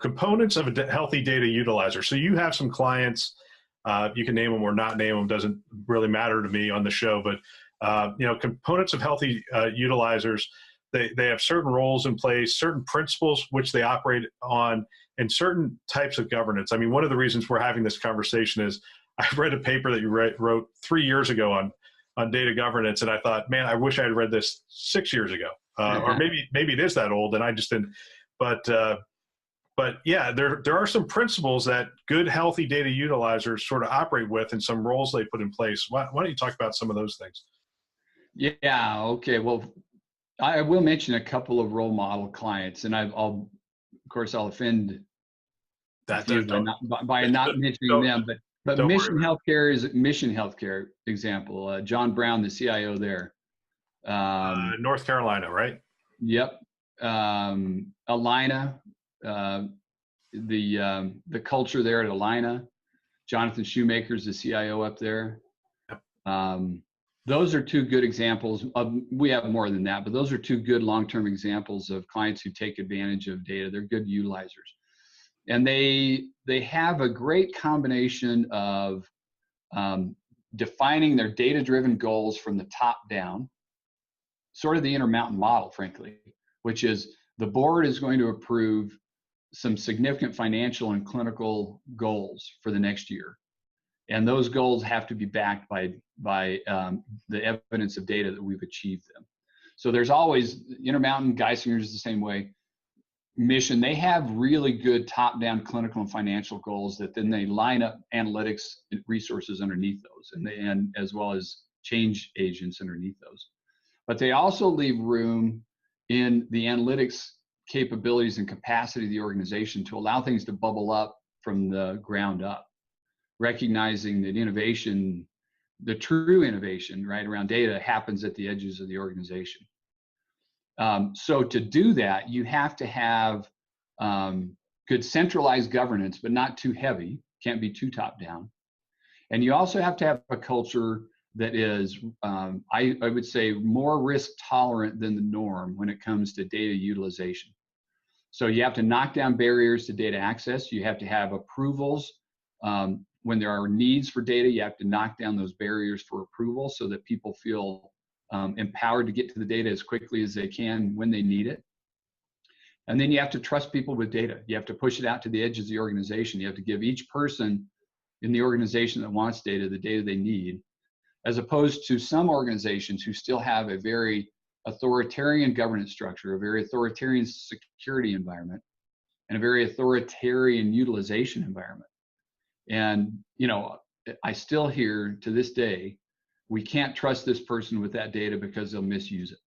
components of a healthy data utilizer. So you have some clients, you can name them or not name them, doesn't really matter to me on the show, but components of healthy utilizers, they have certain roles in place, certain principles which they operate on, and certain types of governance. I mean, one of the reasons we're having this conversation is I read a paper that you wrote 3 years ago on data governance, and I thought, man, I wish I had read this 6 years ago, or maybe it is that old, and I just didn't. But yeah, there are some principles that good, healthy data utilizers sort of operate with, and some roles they put in place. Why don't you talk about some of those things? Yeah. Okay. Well, I will mention a couple of role model clients, and of course, I'll offend you by not mentioning them. But Mission Healthcare is Mission Healthcare example. John Brown, the CIO there. North Carolina, right? Yep. Allina, the culture there at Allina. Jonathan Shoemaker's the CIO up there. Yep. Those are two good examples we have more than that, but those are two good long-term examples of clients who take advantage of data. They're good utilizers. And they have a great combination of defining their data-driven goals from the top down, sort of the Intermountain model, frankly, which is the board is going to approve some significant financial and clinical goals for the next year. And those goals have to be backed by the evidence of data that we've achieved them. So there's always Intermountain, Geisinger is the same way. Mission, they have really good top-down clinical and financial goals that then they line up analytics resources underneath those, and as well as change agents underneath those. But they also leave room in the analytics capabilities and capacity of the organization to allow things to bubble up from the ground up, recognizing that innovation, the true innovation, right, around data happens at the edges of the organization. So to do that, you have to have good centralized governance, but not too heavy, can't be too top down. And you also have to have a culture that is, I would say, more risk tolerant than the norm when it comes to data utilization. So you have to knock down barriers to data access. You have to have approvals. When there are needs for data, you have to knock down those barriers for approval so that people feel empowered to get to the data as quickly as they can when they need it. And then you have to trust people with data. You have to push it out to the edges of the organization. You have to give each person in the organization that wants data the data they need, as opposed to some organizations who still have a very authoritarian governance structure, a very authoritarian security environment, and a very authoritarian utilization environment. And, I still hear to this day, we can't trust this person with that data because they'll misuse it.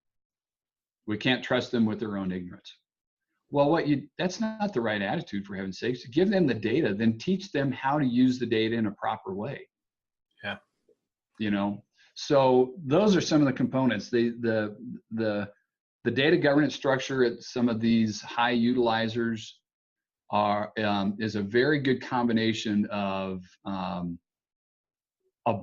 We can't trust them with their own ignorance. Well, that's not the right attitude, for heaven's sakes. Give them the data, then teach them how to use the data in a proper way. Yeah. So those are some of the components. The data governance structure at some of these high utilizers is a very good combination of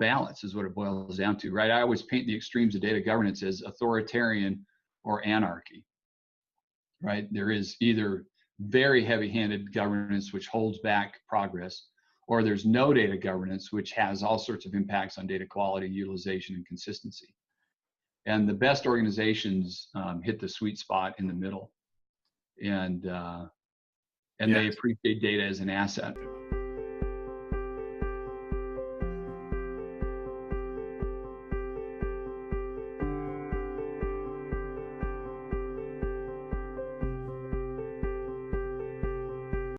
balance, is what it boils down to, right? I always paint the extremes of data governance as authoritarian or anarchy, right? There is either very heavy-handed governance, which holds back progress, or there's no data governance, which has all sorts of impacts on data quality, utilization, and consistency. And the best organizations hit the sweet spot in the middle, and they appreciate data as an asset.